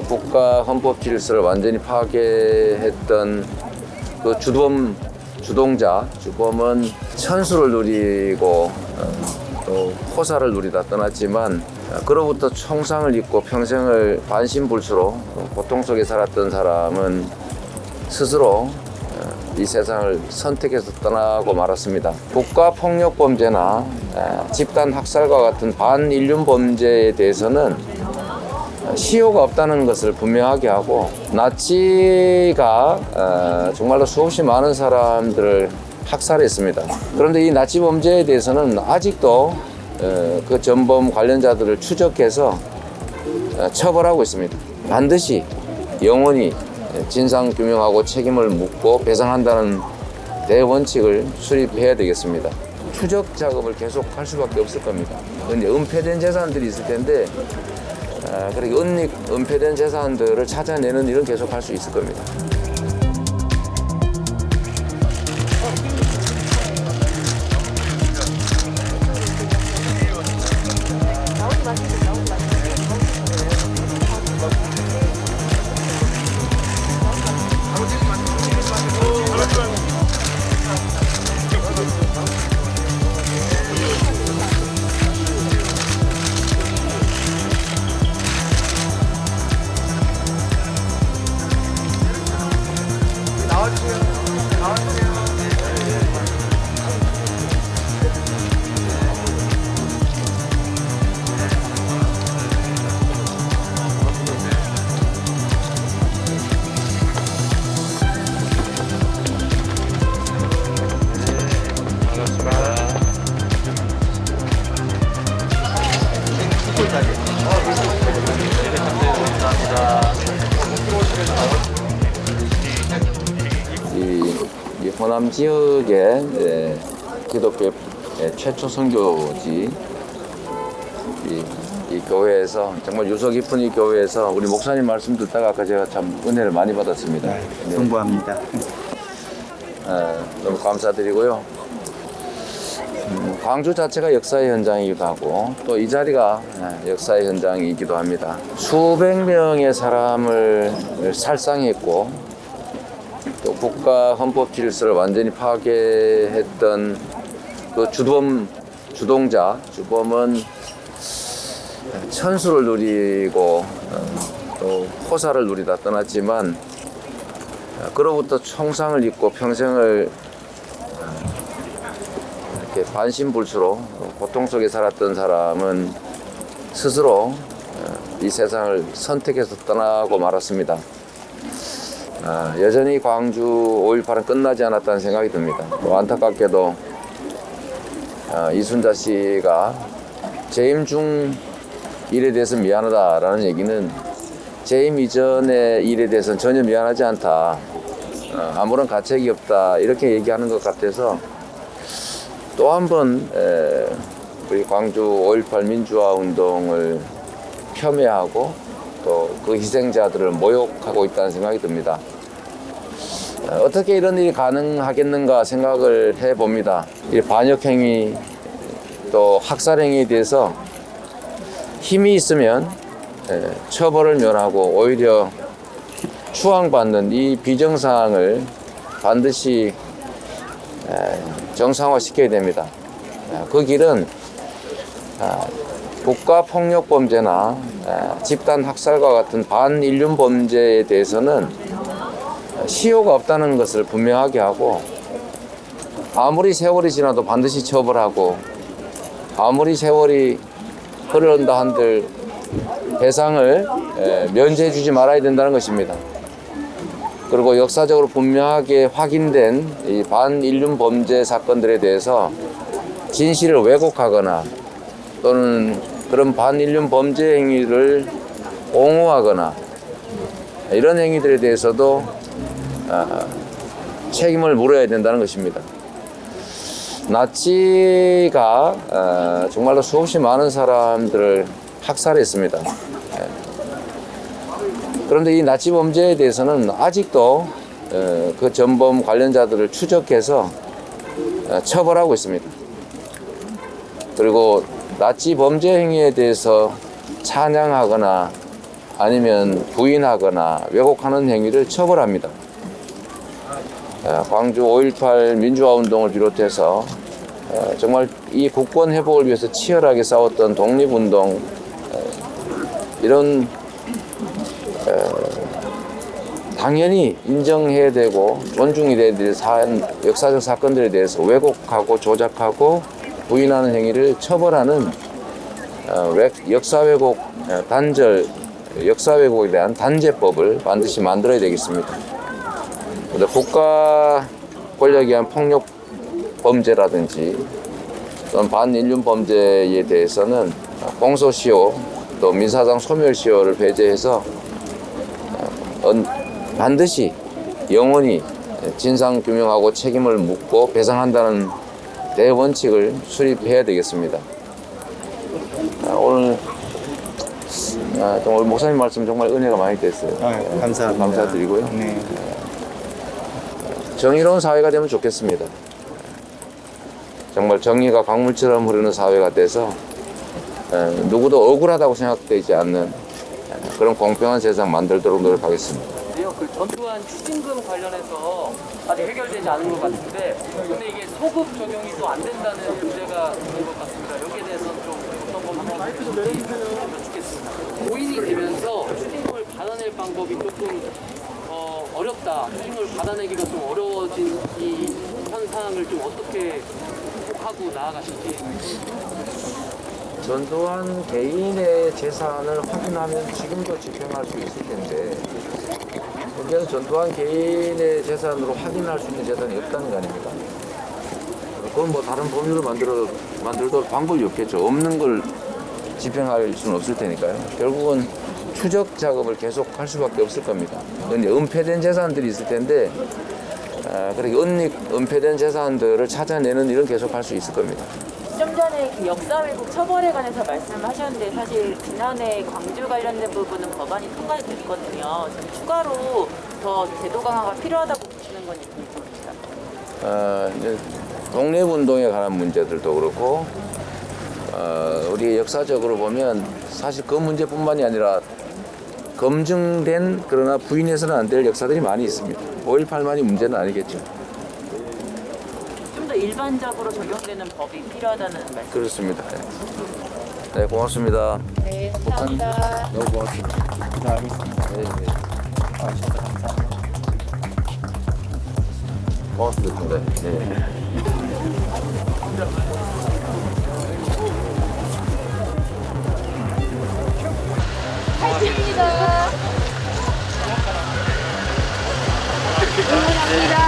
국가 헌법 질서를 완전히 파괴했던 그 주범은 천수를 누리고 또 호사를 누리다 떠났지만 그로부터 총상을 입고 평생을 반신불수로 고통 속에 살았던 사람은 스스로 이 세상을 선택해서 떠나고 말았습니다. 국가폭력범죄나 집단 학살과 같은 반인륜 범죄에 대해서는 시효가 없다는 것을 분명하게 하고, 나치가 정말로 수없이 많은 사람들을 학살했습니다. 그런데 이 나치 범죄에 대해서는 아직도 그 전범 관련자들을 추적해서 처벌하고 있습니다. 반드시 영원히 진상규명하고 책임을 묻고 배상한다는 대원칙을 수립해야 되겠습니다. 추적 작업을 계속 할 수밖에 없을 겁니다. 근데 은폐된 재산들이 있을 텐데 그렇게 은폐된 재산들을 찾아내는 일은 계속 할 수 있을 겁니다. 이 호남 지역의 기독교 최초 선교지 이 교회에서 정말 유서 깊은 이 교회에서 우리 목사님 말씀 듣다가 아까 제가 참 은혜를 많이 받았습니다. 네. 송구합니다. 너무 감사드리고요. 광주 자체가 역사의 현장이기도 하고 또 이 자리가 역사의 현장이기도 합니다. 수백 명의 사람을 살상했고 또 국가 헌법 질서를 완전히 파괴했던 그 주범은 천수를 누리고 또 호사를 누리다 떠났지만 그로부터 총상을 입고 평생을 이렇게 반신불수로 고통 속에 살았던 사람은 스스로 이 세상을 선택해서 떠나고 말았습니다. 여전히 광주 5.18은 끝나지 않았다는 생각이 듭니다. 안타깝게도 이순자 씨가 재임 중 일에 대해서 미안하다라는 얘기는 재임 이전의 일에 대해서는 전혀 미안하지 않다, 아무런 가책이 없다, 이렇게 얘기하는 것 같아서 또 한 번 우리 광주 5.18 민주화 운동을 폄훼하고 또 그 희생자들을 모욕하고 있다는 생각이 듭니다. 어떻게 이런 일이 가능하겠는가 생각을 해봅니다. 이 반역행위 또 학살행위에 대해서 힘이 있으면 처벌을 면하고 오히려 추앙받는 이 비정상을 반드시 정상화시켜야 됩니다. 그 길은 국가폭력범죄나 집단 학살과 같은 반인륜 범죄에 대해서는 시효가 없다는 것을 분명하게 하고, 아무리 세월이 지나도 반드시 처벌하고, 아무리 세월이 흐른다 한들 배상을 면제해 주지 말아야 된다는 것입니다. 그리고 역사적으로 분명하게 확인된 이 반인륜 범죄 사건들에 대해서 진실을 왜곡하거나 또는 그런 반인륜 범죄 행위를 옹호하거나 이런 행위들에 대해서도 책임을 물어야 된다는 것입니다. 나치가 정말로 수없이 많은 사람들을 학살했습니다. 그런데 이 나치 범죄에 대해서는 아직도 그 전범 관련자들을 추적해서 처벌하고 있습니다. 그리고 나치 범죄 행위에 대해서 찬양하거나 아니면 부인하거나 왜곡하는 행위를 처벌합니다. 광주 5.18 민주화 운동을 비롯해서 정말 이 국권 회복을 위해서 치열하게 싸웠던 독립운동, 이런 당연히 인정해야 되고 존중이 돼야 될 역사적 사건들에 대해서 왜곡하고 조작하고 부인하는 행위를 처벌하는 역사 왜곡 단절, 역사 왜곡에 대한 단죄법을 반드시 만들어야 되겠습니다. 국가 권력에 의한 폭력 범죄라든지 또는 반인륜 범죄에 대해서는 공소시효 또 민사상 소멸시효를 배제해서 반드시 영원히 진상규명하고 책임을 묻고 배상한다는 대원칙을 수립해야 되겠습니다. 오늘 정말 목사님 말씀 정말 은혜가 많이 됐어요. 감사합니다. 감사드리고요. 네. 정의로운 사회가 되면 좋겠습니다. 정말 정의가 강물처럼 흐르는 사회가 돼서 누구도 억울하다고 생각되지 않는 그런 공평한 세상 만들도록 노력하겠습니다. 그 전두환 추징금 관련해서 아직 해결되지 않은 것 같은데, 근데 이게 소급 적용이 또 안 된다는 문제가 있는 것 같습니다. 여기에 대해서는 좀 어떤 거 한번 해주시면 좋겠습니다. 고인이 되면서 추징금을 받아낼 방법이 조금 어렵다. 추징금을 받아내기가 좀 어려워진 이 현상을 좀 어떻게 극복하고 나아가실지. 전두환 개인의 재산을 확인하면 지금도 집행할 수 있을 텐데, 문제는 전두환 개인의 재산으로 확인할 수 있는 재산이 없다는 거 아닙니까? 그건 뭐 다른 법률을 만들어도 방법이 없겠죠. 없는 걸 집행할 수는 없을 테니까요. 결국은 추적 작업을 계속 할 수밖에 없을 겁니다. 근데 은폐된 재산들이 있을 텐데, 그렇게 은폐된 재산들을 찾아내는 일은 계속 할 수 있을 겁니다. 좀 전에 그 역사 왜곡 처벌에 관해서 말씀하셨는데, 사실 지난해 광주 관련된 부분은 법안이 통과됐거든요. 지금 추가로 더 제도 강화가 필요하다고 보시는 건지 궁금합니다. 이제 독립운동에 관한 문제들도 그렇고, 우리 역사적으로 보면 사실 그 문제뿐만이 아니라 검증된 그러나 부인해서는 안 될 역사들이 많이 있습니다. 5.18만이 문제는 아니겠죠. 좀 더 일반적으로 적용되는 법이 필요하다는 말씀. 그렇습니다. 네, 고맙습니다. 네, 감사합니다. 너무 고맙습니다. 네, 알겠습니다. 네, 네. 와주셔서 감사합니다. 고맙습니다. 네. 감사합니다.